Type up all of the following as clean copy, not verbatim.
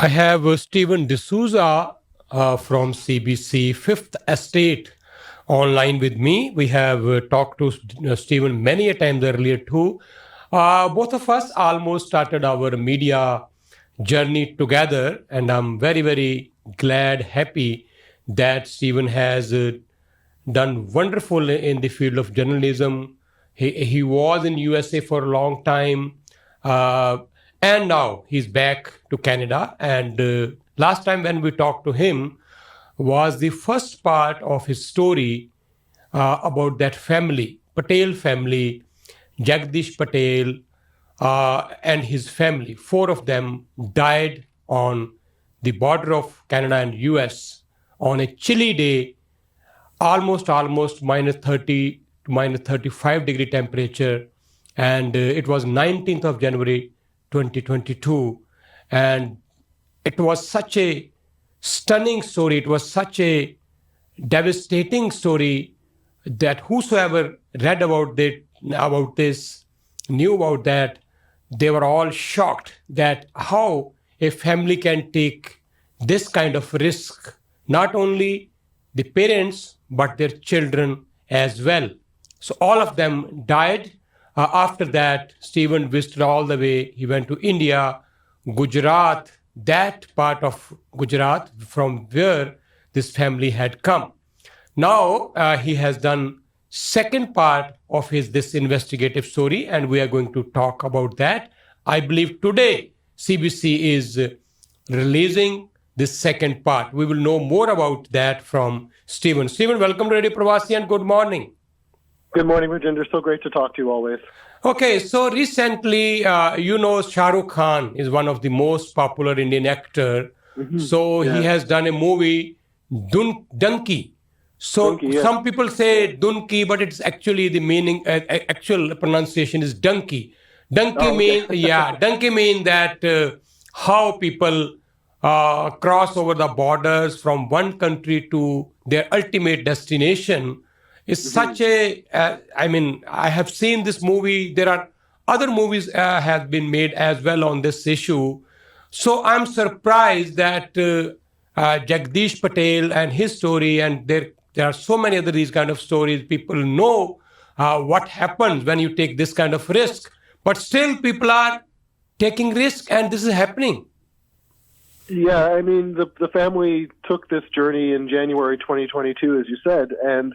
I have Stephen D'Souza from CBC, Fifth Estate, online with me. We have talked to Stephen many a times earlier too. Both of us almost started our media journey together, and I'm very, very glad, happy that Stephen has done wonderful in the field of journalism. He was in USA for a long time, uh, and now he's back to Canada. And last time when we talked to him was the first part of his story about that family, Patel family, Jagdish Patel, and his family. Four of them died on the border of Canada and US on a chilly day, almost minus 30 to minus 35-degree temperature, and it was 19th of January 2022. And it was such a stunning story, it was such a devastating story that whosoever read about this, knew about that, they were all shocked that how a family can take this kind of risk, not only the parents but their children as well. So all of them died. After that, Stephen visited all the way. He went to India, Gujarat, that part of Gujarat from where this family had come. Now he has done second part of his this investigative story, and we are going to talk about that. I believe today CBC is releasing this second part. We will know more about that from Stephen. Stephen, welcome to Radio Parvasi and good morning. Good morning, Rajinder. So great to talk to you always. Okay, so recently, Shah Rukh Khan is one of the most popular Indian actor. Mm-hmm. So yeah. He has done a movie, Dunki. So Dunki, yeah. Some people say Dunki, but it's actually the meaning, actual pronunciation is Dunki. Dunki mean that how people cross over the borders from one country to their ultimate destination. Is such a, I have seen this movie. There are other movies have been made as well on this issue. So I'm surprised that Jagdish Patel and his story, and there are so many other these kind of stories. People know what happens when you take this kind of risk, but still people are taking risk, and this is happening. Yeah, I mean, the family took this journey in January 2022, as you said, and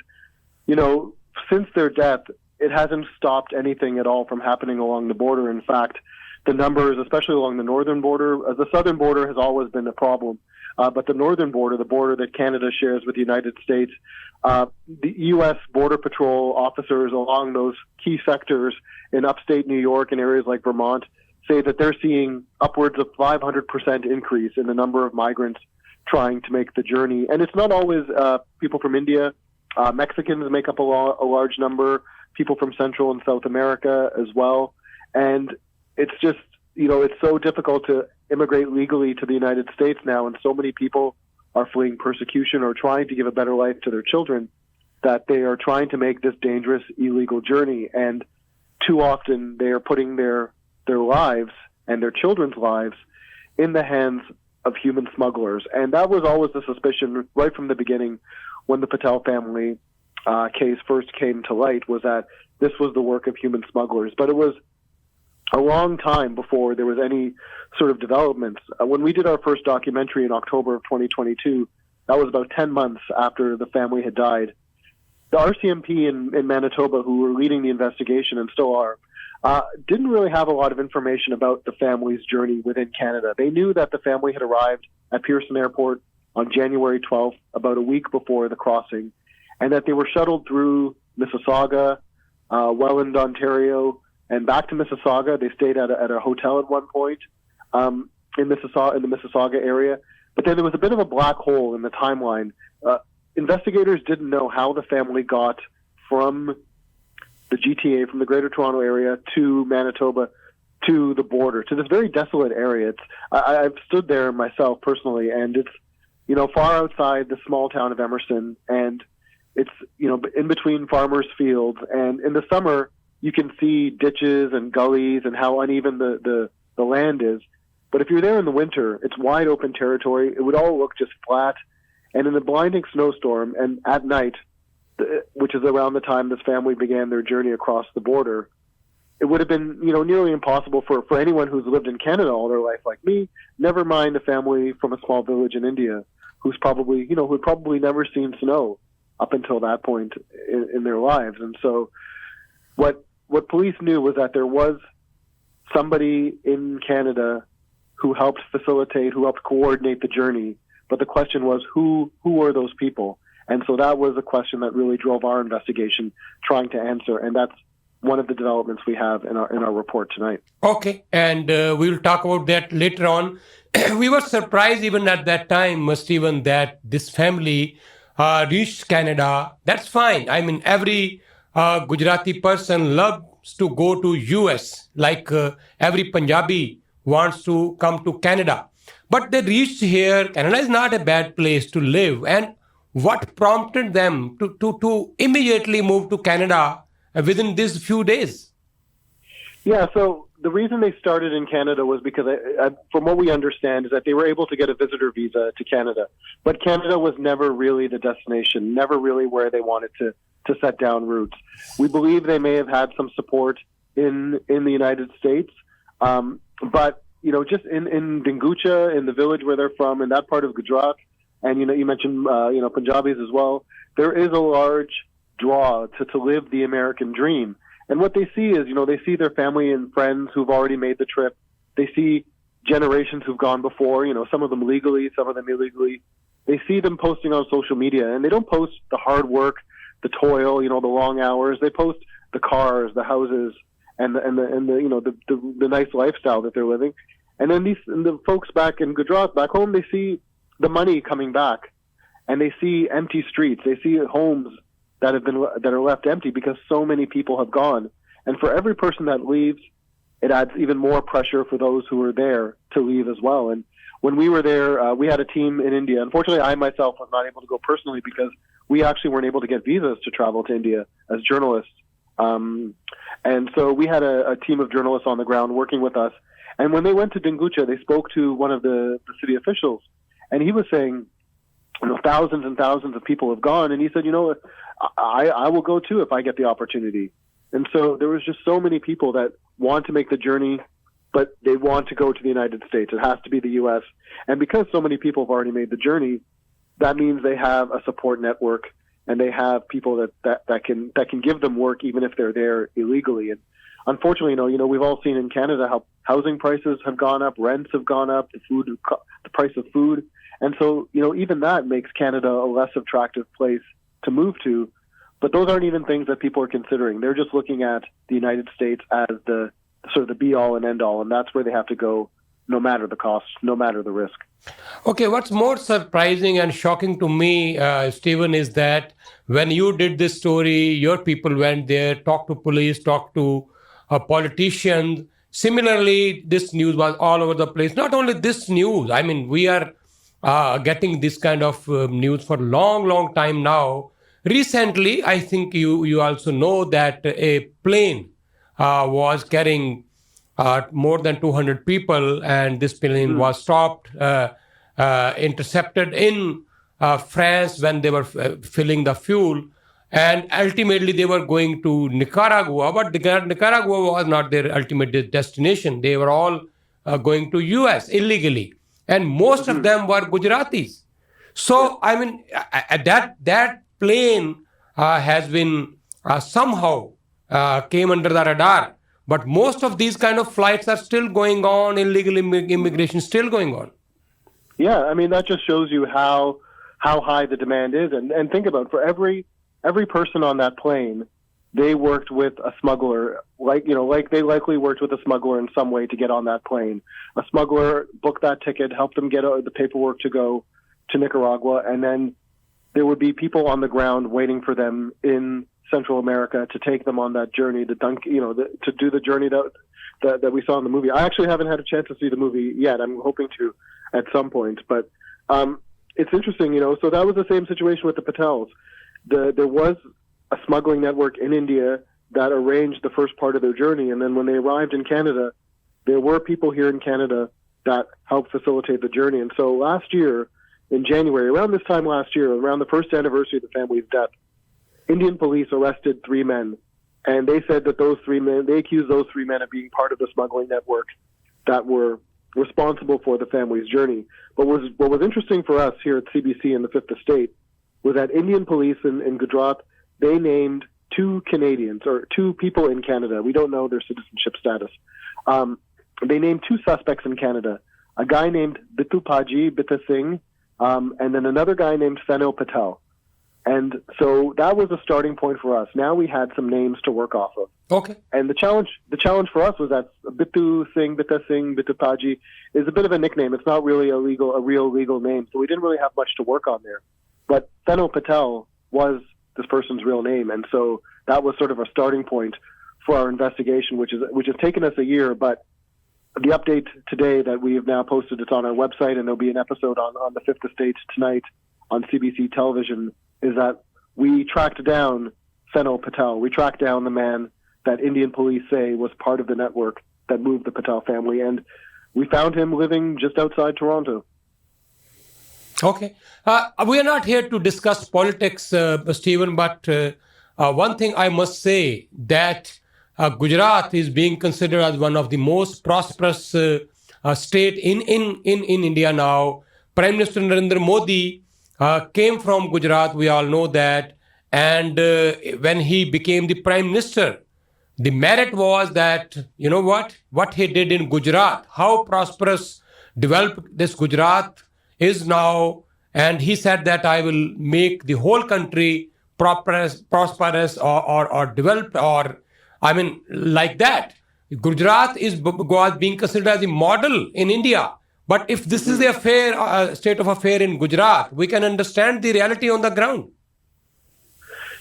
since their death, it hasn't stopped anything at all from happening along the border. In fact, the numbers, especially along the northern border, the southern border has always been a problem. But the northern border, the border that Canada shares with the United States, the U.S. Border Patrol officers along those key sectors in upstate New York and areas like Vermont say that they're seeing upwards of 500% increase in the number of migrants trying to make the journey. And it's not always people from India. Mexicans make up a large number, people from Central and South America as well. And it's just, it's so difficult to immigrate legally to the United States now, and so many people are fleeing persecution or trying to give a better life to their children that they are trying to make this dangerous, illegal journey. And too often they are putting their lives and their children's lives in the hands of human smugglers. And that was always the suspicion right from the beginning when the Patel family case first came to light, was that this was the work of human smugglers. But it was a long time before there was any sort of developments. When we did our first documentary in October of 2022, that was about 10 months after the family had died. The RCMP in Manitoba, who were leading the investigation and still are, didn't really have a lot of information about the family's journey within Canada. They knew that the family had arrived at Pearson Airport on January 12th, about a week before the crossing, and that they were shuttled through Mississauga, Welland, Ontario, and back to Mississauga. They stayed at a hotel at one point in the Mississauga area. But then there was a bit of a black hole in the timeline. Investigators didn't know how the family got from the GTA, from the Greater Toronto Area to Manitoba, to the border, to this very desolate area. I've stood there myself personally, and it's far outside the small town of Emerson, and it's in between farmers' fields. And in the summer, you can see ditches and gullies and how uneven the land is. But if you're there in the winter, it's wide open territory. It would all look just flat. And in a blinding snowstorm and at night, which is around the time this family began their journey across the border, it would have been, nearly impossible for anyone who's lived in Canada all their life like me, never mind a family from a small village in India who's probably, who'd probably never seen snow up until that point in their lives. And so what police knew was that there was somebody in Canada who helped facilitate, who helped coordinate the journey. But the question was, who were those people? And so that was a question that really drove our investigation, trying to answer. And that's one of the developments we have in our report tonight. Okay, and we'll talk about that later on. We were surprised even at that time, Stephen, that this family reached Canada. That's fine. I mean, every Gujarati person loves to go to US, like every Punjabi wants to come to Canada. But they reached here. Canada is not a bad place to live. And what prompted them to immediately move to Canada within these few days? Yeah, so the reason they started in Canada was because, from what we understand, is that they were able to get a visitor visa to Canada. But Canada was never really the destination, never really where they wanted to set down roots. We believe they may have had some support in the United States, but just in Dingucha, in the village where they're from, in that part of Gujarat, and you mentioned Punjabis as well, there is a large draw to live the American dream. And what they see is, they see their family and friends who've already made the trip. They see generations who've gone before, some of them legally, some of them illegally. They see them posting on social media, and they don't post the hard work, the toil, the long hours. They post the cars, the houses, and the nice lifestyle that they're living. And then the folks back in Gujarat, back home, they see the money coming back, and they see empty streets. They see homes that are left empty because so many people have gone. And for every person that leaves, it adds even more pressure for those who are there to leave as well. And when we were there, we had a team in India. Unfortunately, I myself was not able to go personally because we actually weren't able to get visas to travel to India as journalists. And so we had a team of journalists on the ground working with us. And when they went to Dingucha, they spoke to one of the city officials, and he was saying, thousands and thousands of people have gone. And he said, I will go too if I get the opportunity. And so there was just so many people that want to make the journey, but they want to go to the United States. It has to be the U.S. And because so many people have already made the journey, that means they have a support network, and they have people that can give them work even if they're there illegally. And unfortunately, we've all seen in Canada how housing prices have gone up, rents have gone up, the price of food. And so, even that makes Canada a less attractive place to move to. But those aren't even things that people are considering. They're just looking at the United States as the sort of the be-all and end-all, and that's where they have to go no matter the cost, no matter the risk. Okay, what's more surprising and shocking to me, Stephen, is that when you did this story, your people went there, talked to police, talked to politicians. Similarly, this news was all over the place. Not only this news, I mean, we are getting this kind of news for a long time now. Recently, I think you also know that a plane was carrying more than 200 people, and this plane was stopped, intercepted in France when they were filling the fuel, and ultimately they were going to Nicaragua, but Nicaragua was not their ultimate destination. They were all going to US illegally, and most of them were Gujaratis. So, I mean, that plane has been somehow came under the radar. But most of these kind of flights are still going on, illegal immigration still going on. Yeah, I mean, that just shows you how high the demand is. And think about it, for every person on that plane, they worked with a smuggler, like they likely worked with a smuggler in some way to get on that plane. A smuggler booked that ticket, helped them get the paperwork to go to Nicaragua, and then there would be people on the ground waiting for them in Central America to take them on that journey, to do the journey that we saw in the movie. I actually haven't had a chance to see the movie yet. I'm hoping to at some point, but it's interesting, so that was the same situation with the Patels. There was a smuggling network in India that arranged the first part of their journey, and then when they arrived in Canada, there were people here in Canada that helped facilitate the journey. And so last year, in January, around this time last year, around the first anniversary of the family's death, Indian police arrested 3 men. And they said that they accused those 3 men of being part of the smuggling network that were responsible for the family's journey. But what was interesting for us here at CBC in the Fifth Estate was that Indian police in Gujarat, they named 2 Canadians, or 2 people in Canada. We don't know their citizenship status. They named 2 suspects in Canada, a guy named Bitta Singh, and then another guy named Fenil Patel. And so that was a starting point for us. Now we had some names to work off of. Okay. And the challenge for us was that Bitta Singh, Bittapaji is a bit of a nickname. It's not really a real legal name. So we didn't really have much to work on there. But Fenil Patel was this person's real name. And so that was sort of a starting point for our investigation, which has taken us a year. But the update today that we have now posted, it's on our website, and there'll be an episode on the Fifth Estate tonight on CBC Television, is that we tracked down Fenil Patel. We tracked down the man that Indian police say was part of the network that moved the Patel family, and we found him living just outside Toronto. Okay. We are not here to discuss politics, Stephen, but one thing I must say, that Gujarat is being considered as one of the most prosperous state in India now. Prime Minister Narendra Modi came from Gujarat, we all know that. And when he became the Prime Minister, the merit was that, you know what he did in Gujarat, how prosperous, developed this Gujarat is now. And he said that I will make the whole country prosperous or developed, or I mean, like that. Gujarat was being considered as a model in India. But if this is the state of affair in Gujarat, we can understand the reality on the ground.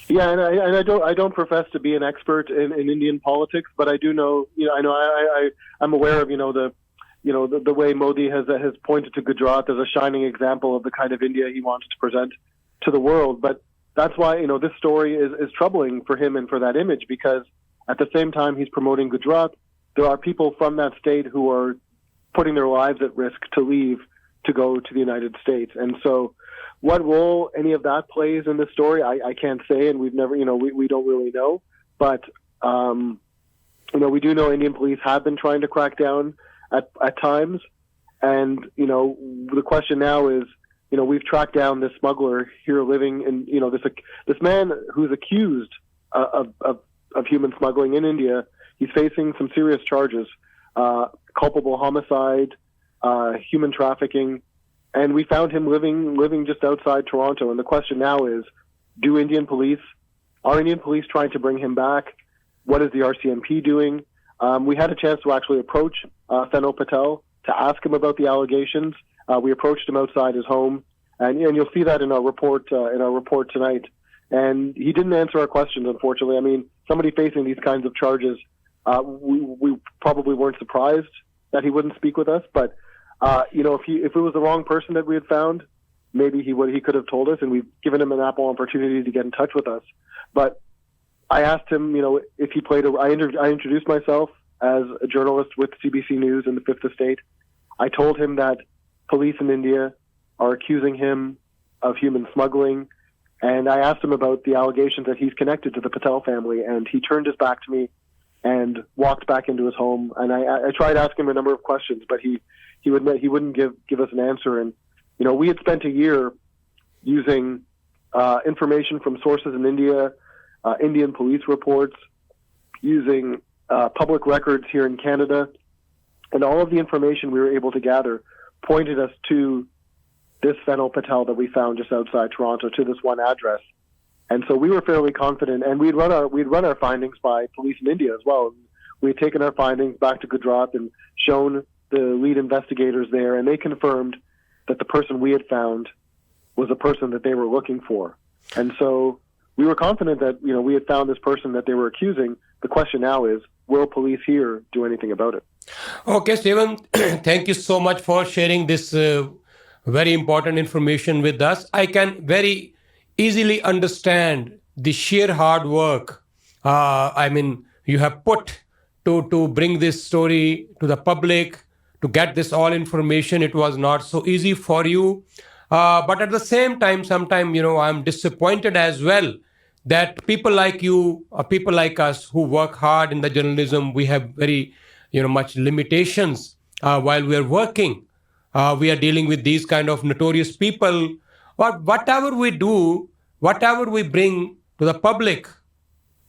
Yeah, and I don't profess to be an expert in Indian politics, but I do know, I'm aware of, the way Modi has pointed to Gujarat as a shining example of the kind of India he wants to present to the world. But that's why, this story is troubling for him and for that image, because at the same time he's promoting Gujarat, there are people from that state who are putting their lives at risk to leave to go to the United States. And so what role any of that plays in this story, I can't say, and we've never, we don't really know. But, we do know Indian police have been trying to crack down at times. And, the question now is, we've tracked down this smuggler here living in, this man who's accused of human smuggling in India. He's facing some serious charges, culpable homicide, human trafficking, and we found him living just outside Toronto. And the question now is, are Indian police trying to bring him back? What is the RCMP doing? We had a chance to actually approach Fenil Patel to ask him about the allegations. We approached him outside his home, and you'll see that in our report tonight. And he didn't answer our questions, unfortunately. I mean, somebody facing these kinds of charges, we probably weren't surprised that he wouldn't speak with us. But if it was the wrong person that we had found, maybe he could have told us, and we've given him an ample opportunity to get in touch with us. But I asked him, if he played I introduced myself as a journalist with CBC News in the Fifth Estate. I told him that police in India are accusing him of human smuggling, and I asked him about the allegations that he's connected to the Patel family, and he turned his back to me and walked back into his home. And I tried asking him a number of questions, but he wouldn't give us an answer. And we had spent a year using information from sources in India, Indian police reports, using public records here in Canada, and all of the information we were able to gather pointed us to this Fenil Patel that we found just outside Toronto, to this one address. And so we were fairly confident, and we'd run our findings by police in India as well. We had taken our findings back to Gujarat and shown the lead investigators there, and they confirmed that the person we had found was a person that they were looking for. And so we were confident that we had found this person that they were accusing. The question now is, will police here do anything about it? Okay, Stephen, thank you so much for sharing this very important information with us. I can very easily understand the sheer hard work you have put to bring this story to the public, to get this all information. It was not so easy for you. But at the same time, sometimes, I'm disappointed as well that people like you, or people like us who work hard in the journalism, we have very, much limitations while we are working. We are dealing with these kind of notorious people. But whatever we do, whatever we bring to the public,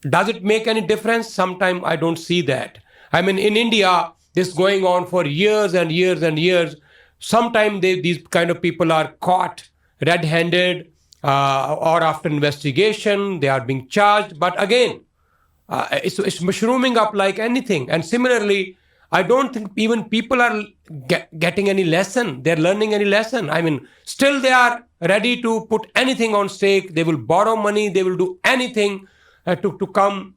does it make any difference? Sometimes I don't see that. I mean, in India, this going on for years and years and years. Sometimes these kind of people are caught red-handed, or after investigation, they are being charged. But again, it's mushrooming up like anything. And similarly, I don't think even people are getting any lesson. They're learning any lesson. I mean, still they are ready to put anything on stake. They will borrow money. They will do anything to come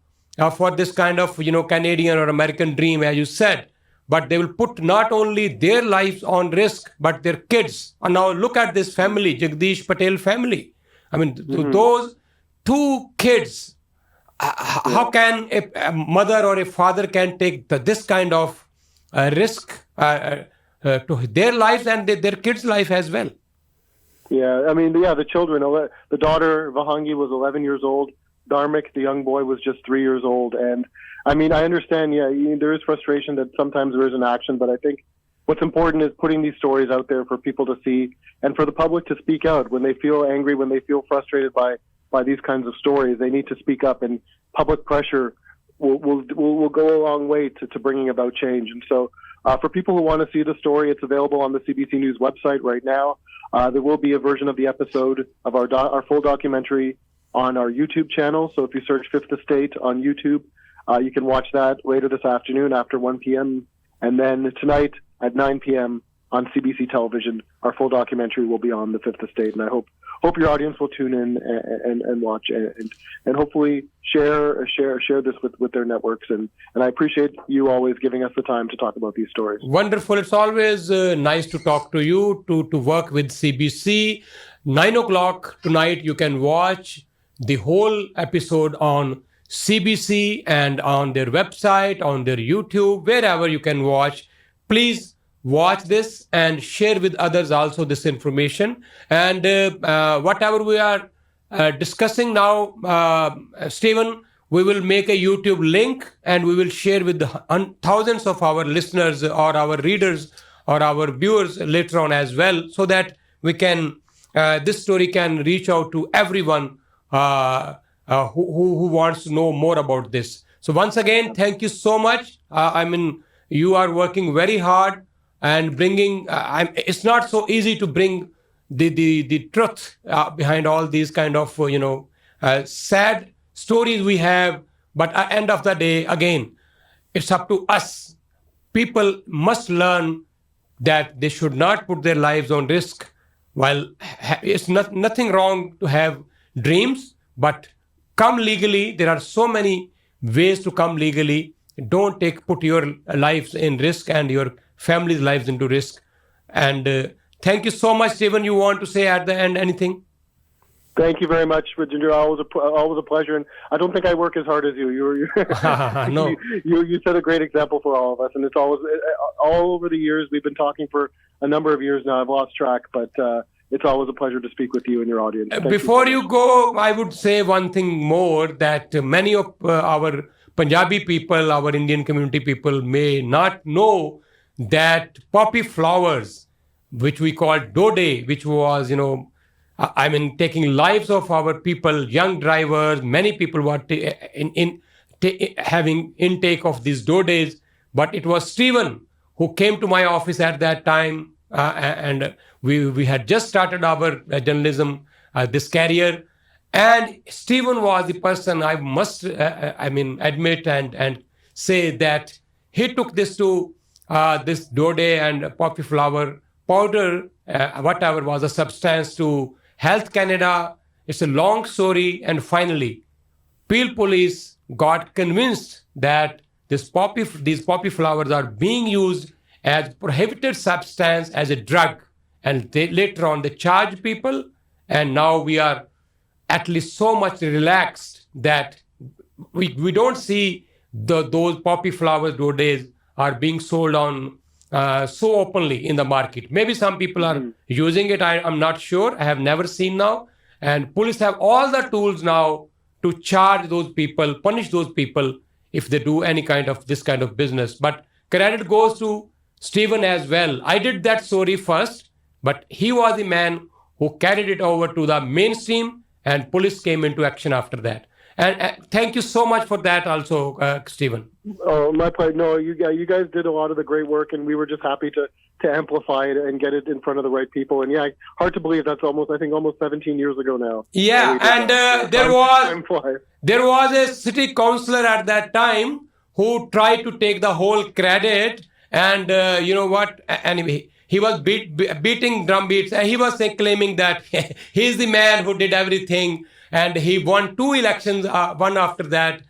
for this kind of, Canadian or American dream, as you said. But they will put not only their lives on risk, but their kids. And now look at this family, Jagdish Patel family. I mean, those two kids, how can a mother or a father can take this kind of risk to their lives and their kids' life as well? Yeah, I mean, the children. The daughter, Vahangi, was 11 years old. Dharmik, the young boy, was just 3 years old. And I mean, I understand, there is frustration that sometimes there isn't action, but I think what's important is putting these stories out there for people to see and for the public to speak out when they feel angry, when they feel frustrated by these kinds of stories. They need to speak up, and public pressure will go a long way to bringing about change. And so for people who want to see the story, it's available on the CBC News website right now. There will be a version of the episode of our full documentary on our YouTube channel. So if you search Fifth Estate on YouTube, you can watch that later this afternoon after 1 p.m. And then tonight at 9 p.m. on CBC Television, our full documentary will be on the Fifth Estate. And I hope your audience will tune in and watch and hopefully share this with their networks. And I appreciate you always giving us the time to talk about these stories. Wonderful. It's always nice to talk to you, to work with CBC. 9 o'clock tonight, you can watch the whole episode on CBC and on their website, on their YouTube, wherever you can watch. Please watch this and share with others also this information. And whatever we are discussing now, Stephen, we will make a YouTube link and we will share with thousands of our listeners or our readers or our viewers later on as well, so that we can this story can reach out to everyone who wants to know more about this. So once again, thank you so much. I mean, you are working very hard and bringing. It's not so easy to bring the truth behind all these kind of sad stories we have. But at the end of the day, again, it's up to us. People must learn that they should not put their lives on risk. While it's nothing wrong to have dreams, but come legally. There are so many ways to come legally. Don't put your lives in risk and your family's lives into risk. And thank you so much, Stephen. You want to say at the end anything? Thank you very much, Rajinder. Always a pleasure. And I don't think I work as hard as you. No. You set a great example for all of us. And it's always all over the years. We've been talking for a number of years now. I've lost track, but it's always a pleasure to speak with you and your audience. Before you go, I would say one thing more, that many of our Punjabi people, our Indian community people may not know that poppy flowers, which we call Dode, which was, taking lives of our people, young drivers, many people were having intake of these Dodes. But it was Stephen who came to my office at that time, and we had just started our journalism, this career. And Stephen was the person I must, admit and say that he took this to this Dode and poppy flower powder, whatever was a substance, to Health Canada. It's a long story. And finally, Peel Police got convinced that these poppy flowers are being used as prohibited substance, as a drug. And later on, they charged people. And now we are at least so much relaxed that we don't see those poppy flowers Dodes are being sold on so openly in the market. Maybe some people are using it. I'm not sure. I have never seen now. And police have all the tools now to charge those people, punish those people if they do any kind of this kind of business. But credit goes to Stephen as well. I did that story first, but he was the man who carried it over to the mainstream, and police came into action after that. And thank you so much for that also, Stephen. Oh, my pleasure. No, you guys did a lot of the great work, and we were just happy to amplify it and get it in front of the right people. And yeah, hard to believe that's almost 17 years ago now. Yeah, and there was a city councillor at that time who tried to take the whole credit, and you know what? Anyway, he was beating drum beats, and he was claiming that he's the man who did everything. And he won 2 elections, one after that,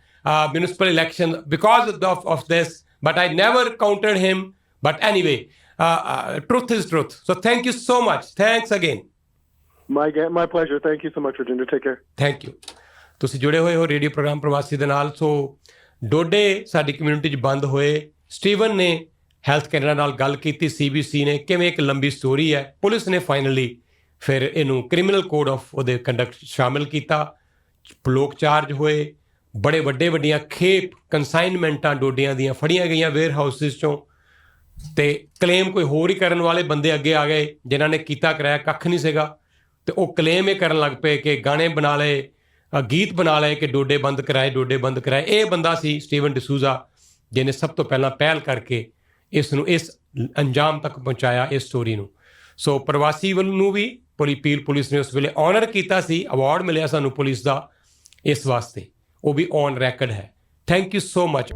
municipal elections, because of this. But I never countered him. But anyway, truth is truth. So thank you so much. Thanks again. My pleasure. Thank you so much, Rajinder. Take care. Thank you. ਤੁਸੀਂ ਜੁੜੇ ਹੋਏ ਹੋ radio programme ਪ੍ਰਵਾਸੀ ਦੇ ਨਾਲ। ਸੋ ਡੋਡੇ ਸਾਡੀ community 'ਚ ਬੰਦ ਹੋਏ। ਸਟੀਵਨ ਨੇ ਹੈਲਥ ਕੈਨੇਡਾ ਨਾਲ ਗੱਲ ਕੀਤੀ, CBC ਨੇ, ਕਿਵੇਂ ਇੱਕ ਲੰਬੀ ਸਟੋਰੀ ਹੈ। ਪੁਲਿਸ ਨੇ ਫਾਈਨਲੀ ਫਿਰ ਇਹਨੂੰ ਕ੍ਰਿਮੀਨਲ ਕੋਡ ਆਫ ਉਹਦੇ ਕੰਡਕਟ ਸ਼ਾਮਿਲ ਕੀਤਾ। ਲੋਕ ਚਾਰਜ ਹੋਏ। ਬੜੇ ਵੱਡੀਆਂ ਖੇਪ ਕੰਸਾਈਨਮੈਂਟਾਂ ਡੋਡਿਆਂ ਦੀਆਂ ਫੜੀਆਂ ਗਈਆਂ ਵੇਅਰ ਹਾਊਸਿਸ 'ਚੋਂ, ਅਤੇ ਕਲੇਮ ਕੋਈ ਹੋਰ ਹੀ ਕਰਨ ਵਾਲੇ ਬੰਦੇ ਅੱਗੇ ਆ ਗਏ ਜਿਨ੍ਹਾਂ ਨੇ ਕੀਤਾ ਕਰਾਇਆ ਕੱਖ ਨਹੀਂ ਸੀਗਾ, ਅਤੇ ਉਹ ਕਲੇਮ ਇਹ ਕਰਨ ਲੱਗ ਪਏ ਕਿ ਗਾਣੇ ਬਣਾ ਲਏ, ਗੀਤ ਬਣਾ ਲਏ ਕਿ ਡੋਡੇ ਬੰਦ ਕਰਾਏ। ਇਹ ਬੰਦਾ ਸੀ ਸਟੀਵਨ ਡਿਸੂਜ਼ਾ, ਜਿਹਨੇ ਸਭ ਤੋਂ ਪਹਿਲਾਂ ਪਹਿਲ ਕਰਕੇ ਇਸ ਅੰਜਾਮ ਤੱਕ ਪਹੁੰਚਾਇਆ ਇਸ ਸਟੋਰੀ ਨੂੰ। ਸੋ ਪ੍ਰਵਾਸੀ ਨੂੰ ਵੀ ਪੁਲਿਸ ਨੇ ਉਸ ਵੇਲੇ ਆਨਰ ਕੀਤਾ ਸੀ, ਅਵਾਰਡ ਮਿਲਿਆ ਸਾਨੂੰ ਪੁਲਿਸ ਦਾ ਇਸ ਵਾਸਤੇ, ਉਹ ਵੀ ਔਨ ਰੈਕਡ ਹੈ। Thank you so much.